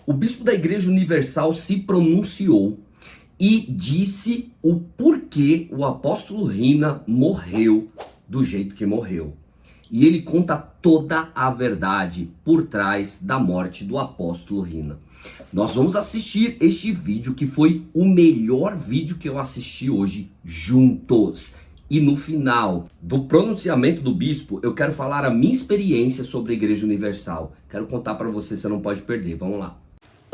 O bispo da Igreja Universal se pronunciou e disse o porquê o apóstolo Rina morreu do jeito que morreu. E ele conta toda a verdade por trás da morte do apóstolo Rina. Nós vamos assistir este vídeo, que foi o melhor vídeo que eu assisti hoje juntos. E no final do pronunciamento do bispo, eu quero falar a minha experiência sobre a Igreja Universal. Quero contar para você não pode perder. Vamos lá.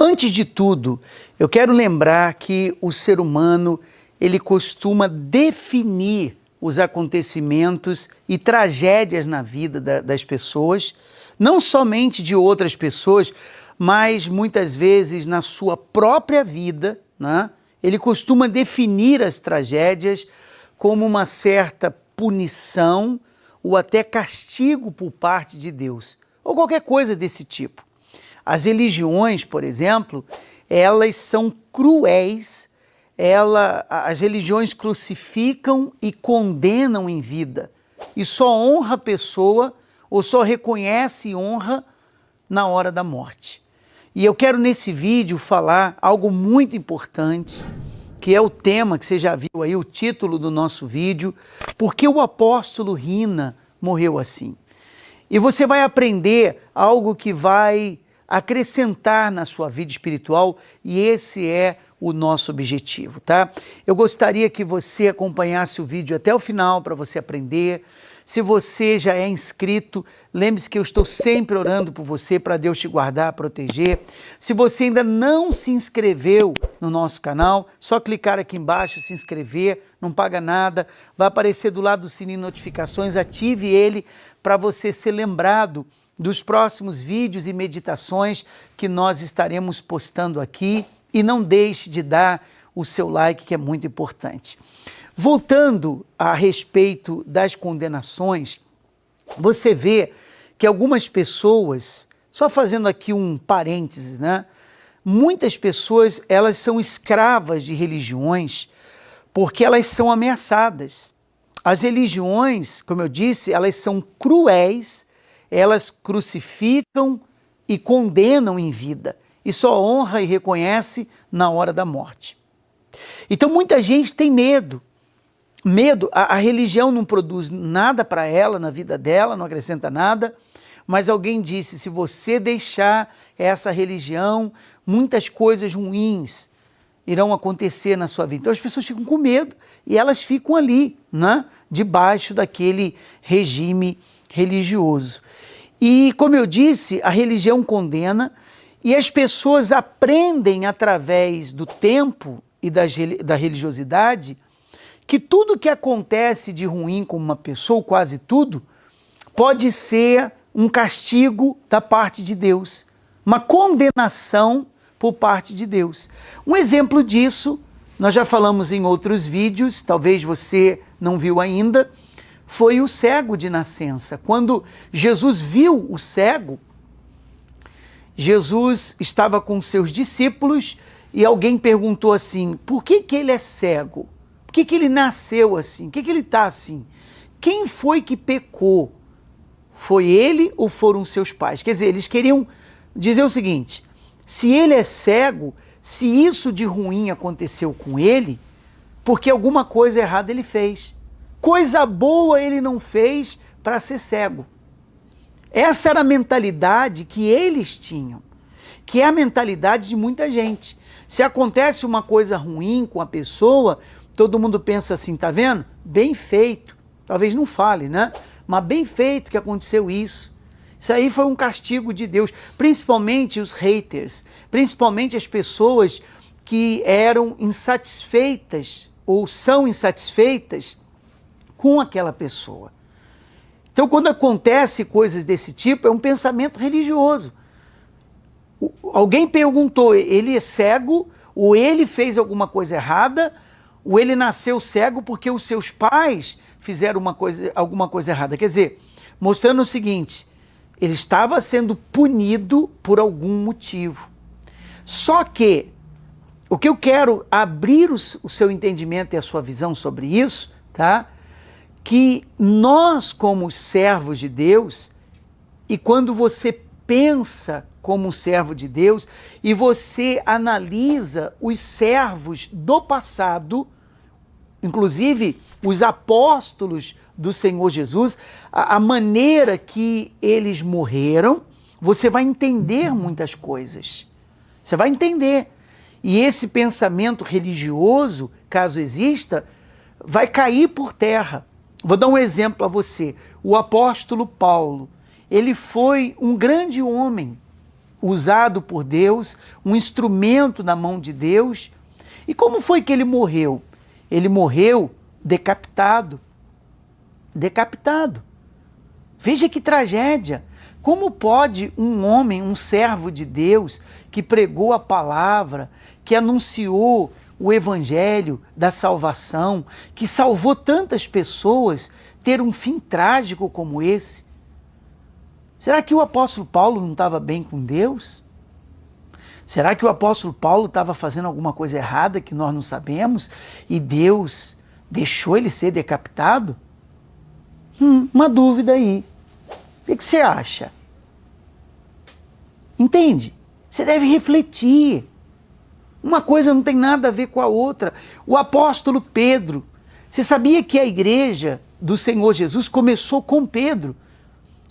Antes de tudo, eu quero lembrar que o ser humano, ele costuma definir os acontecimentos e tragédias na vida das pessoas, não somente de outras pessoas, mas muitas vezes na sua própria vida, né? Ele costuma definir as tragédias como uma certa punição ou até castigo por parte de Deus, ou qualquer coisa desse tipo. As religiões, por exemplo, elas são cruéis, as religiões crucificam e condenam em vida, e só honra a pessoa, ou só reconhece e honra na hora da morte. E eu quero nesse vídeo falar algo muito importante, que é o tema que você já viu aí, o título do nosso vídeo, porque o apóstolo Rina morreu assim. E você vai aprender algo que vai acrescentar na sua vida espiritual, e esse é o nosso objetivo, tá? Eu gostaria que você acompanhasse o vídeo até o final para você aprender. Se você já é inscrito, lembre-se que eu estou sempre orando por você para Deus te guardar, proteger. Se você ainda não se inscreveu no nosso canal, só clicar aqui embaixo, se inscrever, não paga nada. Vai aparecer do lado do sininho de notificações, ative ele para você ser lembrado dos próximos vídeos e meditações que nós estaremos postando aqui, e não deixe de dar o seu like, que é muito importante. Voltando a respeito das condenações, você vê que algumas pessoas, só fazendo aqui um parênteses, né? Muitas pessoas, elas são escravas de religiões porque elas são ameaçadas. As religiões, como eu disse, elas são cruéis, elas crucificam e condenam em vida, e só honra e reconhece na hora da morte. Então muita gente tem medo. A religião não produz nada para ela na vida dela, não acrescenta nada, mas alguém disse, se você deixar essa religião, muitas coisas ruins irão acontecer na sua vida. Então as pessoas ficam com medo e elas ficam ali, né, debaixo daquele regime religioso. E como eu disse, a religião condena, e as pessoas aprendem através do tempo e da religiosidade que tudo que acontece de ruim com uma pessoa, quase tudo, pode ser um castigo da parte de Deus, uma condenação por parte de Deus. Um exemplo disso, nós já falamos em outros vídeos, talvez você não viu ainda, foi o cego de nascença. Quando Jesus viu o cego, Jesus estava com seus discípulos e alguém perguntou assim, por que ele é cego? Por que ele nasceu assim? Por que ele está assim? Quem foi que pecou? Foi ele ou foram seus pais? Quer dizer, eles queriam dizer o seguinte, se ele é cego, se isso de ruim aconteceu com ele, porque alguma coisa errada ele fez. Coisa boa ele não fez para ser cego. Essa era a mentalidade que eles tinham, que é a mentalidade de muita gente. Se acontece uma coisa ruim com a pessoa, todo mundo pensa assim, tá vendo? Bem feito. Talvez não fale, né? Mas bem feito que aconteceu isso. Isso aí foi um castigo de Deus, principalmente os haters, principalmente as pessoas que eram insatisfeitas ou são insatisfeitas com aquela pessoa. Então, quando acontece coisas desse tipo, é um pensamento religioso. Alguém perguntou, ele é cego, ou ele fez alguma coisa errada, ou ele nasceu cego porque os seus pais fizeram alguma coisa errada. Quer dizer, mostrando o seguinte, ele estava sendo punido por algum motivo. Só que, o que eu quero abrir o seu entendimento e a sua visão sobre isso, tá? Que nós, como servos de Deus, e quando você pensa como um servo de Deus e você analisa os servos do passado, inclusive os apóstolos do Senhor Jesus, a maneira que eles morreram, você vai entender muitas coisas. Você vai entender. E esse pensamento religioso, caso exista, vai cair por terra. Vou dar um exemplo a você. O apóstolo Paulo, ele foi um grande homem, usado por Deus, um instrumento na mão de Deus. E como foi que ele morreu? Ele morreu decapitado. Decapitado. Veja que tragédia. Como pode um homem, um servo de Deus, que pregou a palavra, que anunciou o evangelho da salvação, que salvou tantas pessoas, ter um fim trágico como esse? Será que o apóstolo Paulo não estava bem com Deus? Será que o apóstolo Paulo estava fazendo alguma coisa errada que nós não sabemos e Deus deixou ele ser decapitado? Uma dúvida aí. O que você acha? Entende? Você deve refletir. Uma coisa não tem nada a ver com a outra. O apóstolo Pedro, você sabia que a igreja do Senhor Jesus começou com Pedro?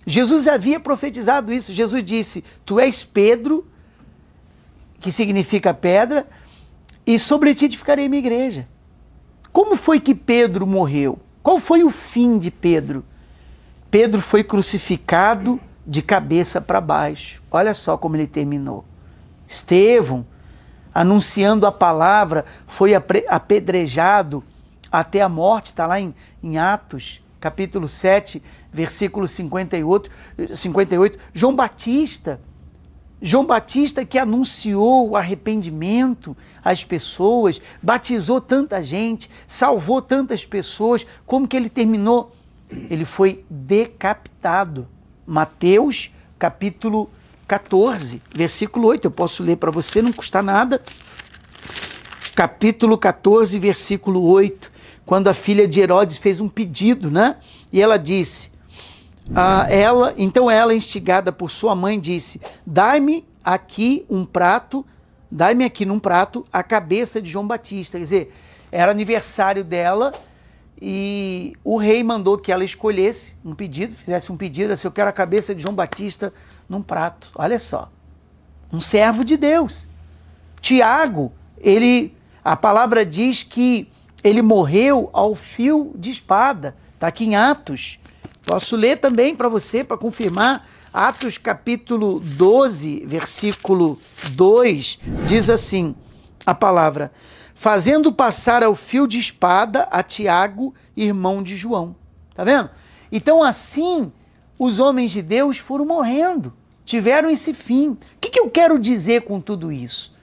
Jesus havia profetizado isso. Jesus disse: tu és Pedro, que significa pedra, e sobre ti edificarei minha igreja. Como foi que Pedro morreu? Qual foi o fim de Pedro? Pedro foi crucificado de cabeça para baixo. Olha só como ele terminou. Estevão, anunciando a palavra, foi apedrejado até a morte. Está lá em Atos, capítulo 7, versículo 58. João Batista que anunciou o arrependimento às pessoas, batizou tanta gente, salvou tantas pessoas. Como que ele terminou? Ele foi decapitado. Mateus, capítulo 14, versículo 8. Eu posso ler para você, não custa nada. Capítulo 14, versículo 8. Quando a filha de Herodes fez um pedido, né? E ela disse... Então ela, instigada por sua mãe, disse: dai-me aqui num prato a cabeça de João Batista. Quer dizer, era aniversário dela e o rei mandou que ela escolhesse um pedido, fizesse um pedido, assim: eu quero a cabeça de João Batista num prato. Olha só, um servo de Deus. Tiago, a palavra diz que ele morreu ao fio de espada. Está aqui em Atos. Posso ler também para você, para confirmar. Atos capítulo 12, versículo 2, diz assim, a palavra: fazendo passar ao fio de espada a Tiago, irmão de João. Tá vendo? Então assim, os homens de Deus foram morrendo, tiveram esse fim. O que eu quero dizer com tudo isso?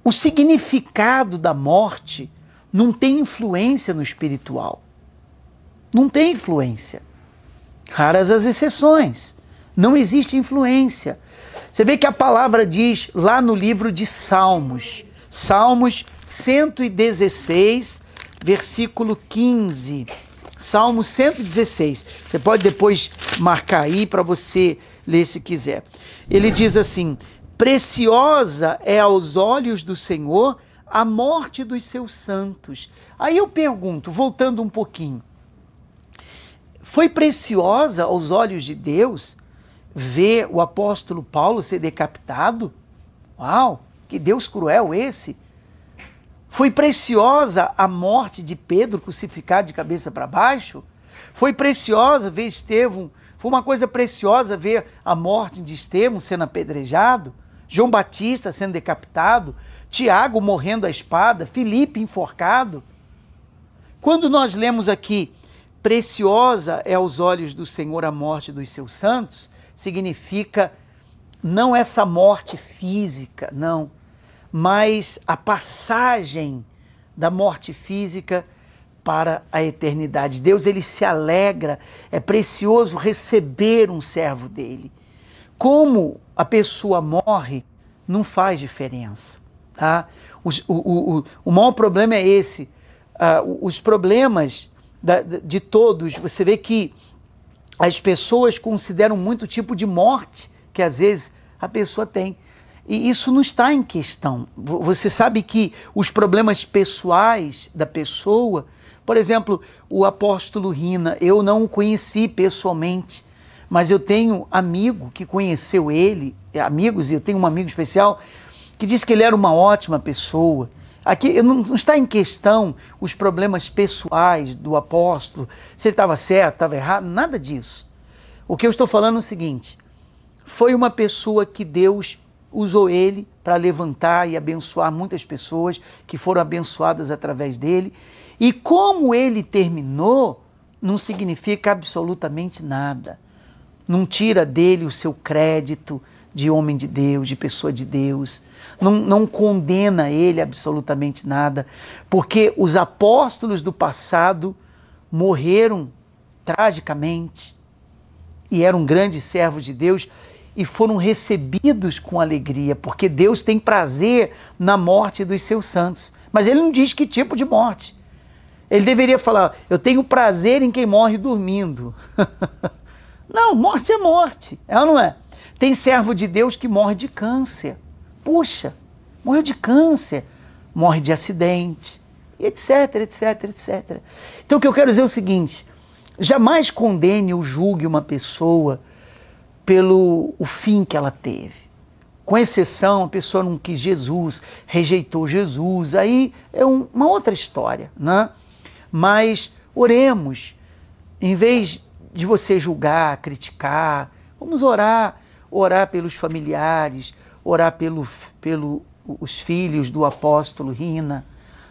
O significado da morte não tem influência no espiritual. Não tem influência. Raras as exceções. Não existe influência. Você vê que a palavra diz lá no livro de Salmos, Salmos 116, versículo 15. Salmo 116. Você pode depois marcar aí para você ler se quiser. Ele diz assim: preciosa é aos olhos do Senhor a morte dos seus santos. Aí eu pergunto, voltando um pouquinho, foi preciosa aos olhos de Deus ver o apóstolo Paulo ser decapitado? Uau, que Deus cruel esse! Foi preciosa a morte de Pedro crucificado de cabeça para baixo? Foi preciosa ver Estevão? Foi uma coisa preciosa ver a morte de Estevão sendo apedrejado? João Batista sendo decapitado? Tiago morrendo à espada? Filipe enforcado? Quando nós lemos aqui: preciosa é aos olhos do Senhor a morte dos seus santos, significa não essa morte física, não, mas a passagem da morte física para a eternidade. Deus, ele se alegra, é precioso receber um servo dele. Como a pessoa morre, não faz diferença. Tá? O maior problema é esse. Os problemas de todos, você vê que as pessoas consideram muito tipo de morte que às vezes a pessoa tem. E isso não está em questão. Você sabe que os problemas pessoais da pessoa, por exemplo, o apóstolo Rina, eu não o conheci pessoalmente, mas eu tenho amigo que conheceu ele, amigos, e eu tenho um amigo especial que disse que ele era uma ótima pessoa. Aqui não está em questão os problemas pessoais do apóstolo, se ele estava certo, estava errado, nada disso. O que eu estou falando é o seguinte: foi uma pessoa que Deus usou ele para levantar e abençoar muitas pessoas que foram abençoadas através dele. E como ele terminou, não significa absolutamente nada. Não tira dele o seu crédito de homem de Deus, de pessoa de Deus. Não condena ele absolutamente nada, porque os apóstolos do passado morreram tragicamente e eram grandes servos de Deus e foram recebidos com alegria, porque Deus tem prazer na morte dos seus santos. Mas ele não diz que tipo de morte. Ele deveria falar: eu tenho prazer em quem morre dormindo. Não, morte é morte, é ou não é? Tem servo de Deus que morre de câncer. Puxa, morreu de câncer, morre de acidente, etc, etc, etc. Então o que eu quero dizer é o seguinte: jamais condene ou julgue uma pessoa pelo o fim que ela teve. Com exceção, a pessoa não quis Jesus, rejeitou Jesus, aí é uma outra história, né? Mas oremos, em vez de você julgar, criticar, vamos orar pelos familiares, orar pelos filhos do apóstolo Rina,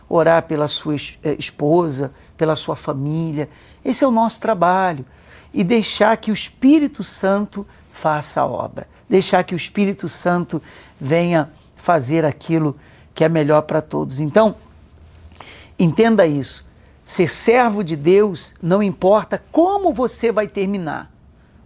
orar pela sua esposa, pela sua família. Esse é o nosso trabalho. E deixar que o Espírito Santo faça a obra. Deixar que o Espírito Santo venha fazer aquilo que é melhor para todos. Então, entenda isso. Ser servo de Deus não importa como você vai terminar.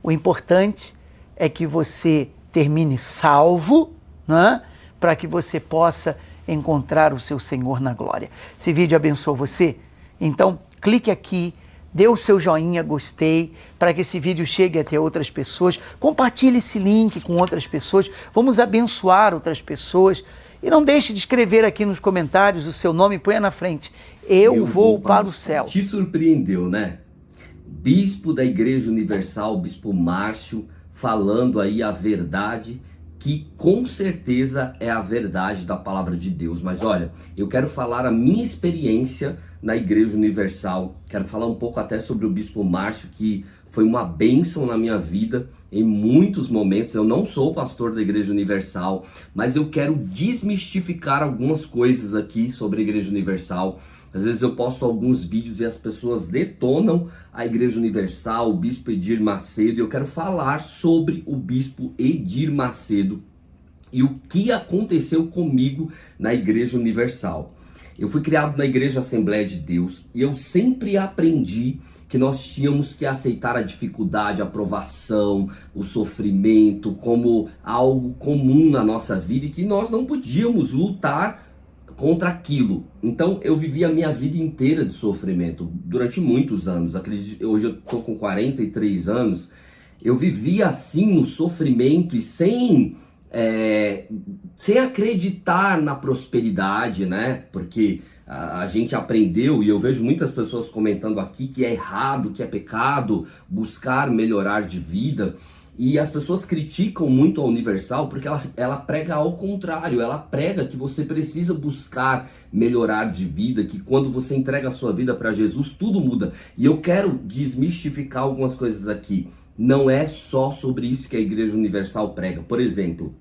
O importante é que você termine salvo, né? Para que você possa encontrar o seu Senhor na glória. Esse vídeo abençoou você? Então, clique aqui, dê o seu joinha, gostei, para que esse vídeo chegue até outras pessoas. Compartilhe esse link com outras pessoas. Vamos abençoar outras pessoas. E não deixe de escrever aqui nos comentários o seu nome, ponha na frente. Eu vou para o céu. Te surpreendeu, né? Bispo da Igreja Universal, Bispo Márcio, falando aí a verdade, que com certeza é a verdade da palavra de Deus. Mas olha, eu quero falar a minha experiência na Igreja Universal. Quero falar um pouco até sobre o Bispo Márcio, que foi uma bênção na minha vida em muitos momentos. Eu não sou pastor da Igreja Universal, mas eu quero desmistificar algumas coisas aqui sobre a Igreja Universal. Às vezes eu posto alguns vídeos e as pessoas detonam a Igreja Universal, o Bispo Edir Macedo. E eu quero falar sobre o Bispo Edir Macedo e o que aconteceu comigo na Igreja Universal. Eu fui criado na Igreja Assembleia de Deus e eu sempre aprendi que nós tínhamos que aceitar a dificuldade, a provação, o sofrimento como algo comum na nossa vida e que nós não podíamos lutar contra aquilo. Então eu vivi a minha vida inteira de sofrimento durante muitos anos. Hoje eu estou com 43 anos. Eu vivi assim no sofrimento e sem acreditar na prosperidade, né? Porque a gente aprendeu, e eu vejo muitas pessoas comentando aqui que é errado, que é pecado buscar melhorar de vida. E as pessoas criticam muito a Universal porque ela prega ao contrário. Ela prega que você precisa buscar melhorar de vida, que quando você entrega a sua vida para Jesus, tudo muda. E eu quero desmistificar algumas coisas aqui. Não é só sobre isso que a Igreja Universal prega. Por exemplo,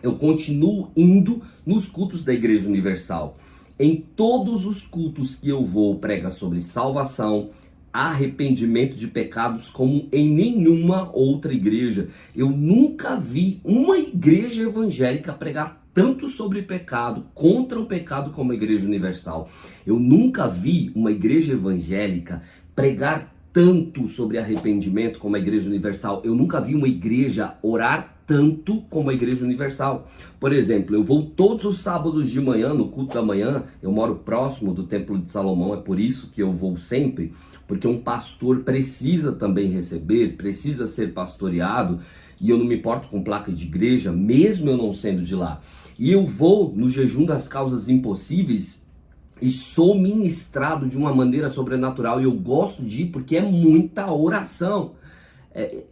eu continuo indo nos cultos da Igreja Universal. Em todos os cultos que eu vou, prega sobre salvação, arrependimento de pecados, como em nenhuma outra igreja. Eu nunca vi uma igreja evangélica pregar tanto sobre pecado, contra o pecado, como a Igreja Universal. Eu nunca vi uma igreja evangélica pregar tanto sobre arrependimento como a Igreja Universal. Eu nunca vi uma igreja orar tanto como a Igreja Universal. Por exemplo, eu vou todos os sábados de manhã, no culto da manhã. Eu moro próximo do Templo de Salomão, é por isso que eu vou sempre, porque um pastor precisa também receber, precisa ser pastoreado. e eu não me importo com placa de igreja, mesmo eu não sendo de lá. E eu vou no jejum das causas impossíveis e sou ministrado de uma maneira sobrenatural, e eu gosto de ir porque é muita oração.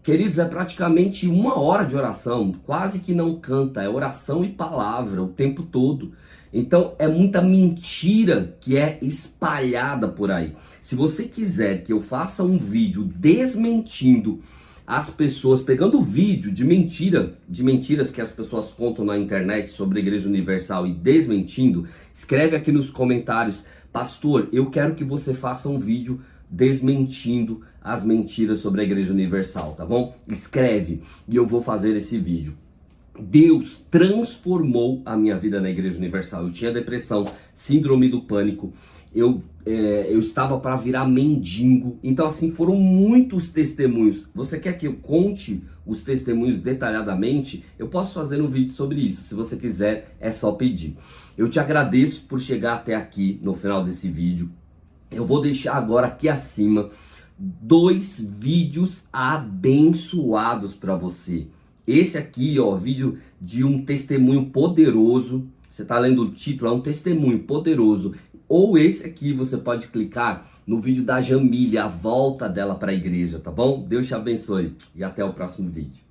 Queridos, é praticamente 1 hora de oração, quase que não canta, é oração e palavra o tempo todo. Então é muita mentira que é espalhada por aí. Se você quiser que eu faça um vídeo desmentindo as pessoas, pegando vídeo de mentiras que as pessoas contam na internet sobre a Igreja Universal e desmentindo, escreve aqui nos comentários: pastor, eu quero que você faça um vídeo desmentindo as mentiras sobre a Igreja Universal, tá bom? Escreve e eu vou fazer esse vídeo. Deus transformou a minha vida na Igreja Universal. Eu tinha depressão, síndrome do pânico, eu estava para virar mendigo. Então assim, foram muitos testemunhos. Você quer que eu conte os testemunhos detalhadamente? Eu posso fazer um vídeo sobre isso. Se você quiser, é só pedir. Eu te agradeço por chegar até aqui no final desse vídeo. Eu vou deixar agora aqui acima 2 vídeos abençoados para você. Esse aqui, ó, vídeo de um testemunho poderoso. Você tá lendo o título, é um testemunho poderoso. Ou esse aqui, você pode clicar no vídeo da Jamília, a volta dela para a igreja, tá bom? Deus te abençoe e até o próximo vídeo.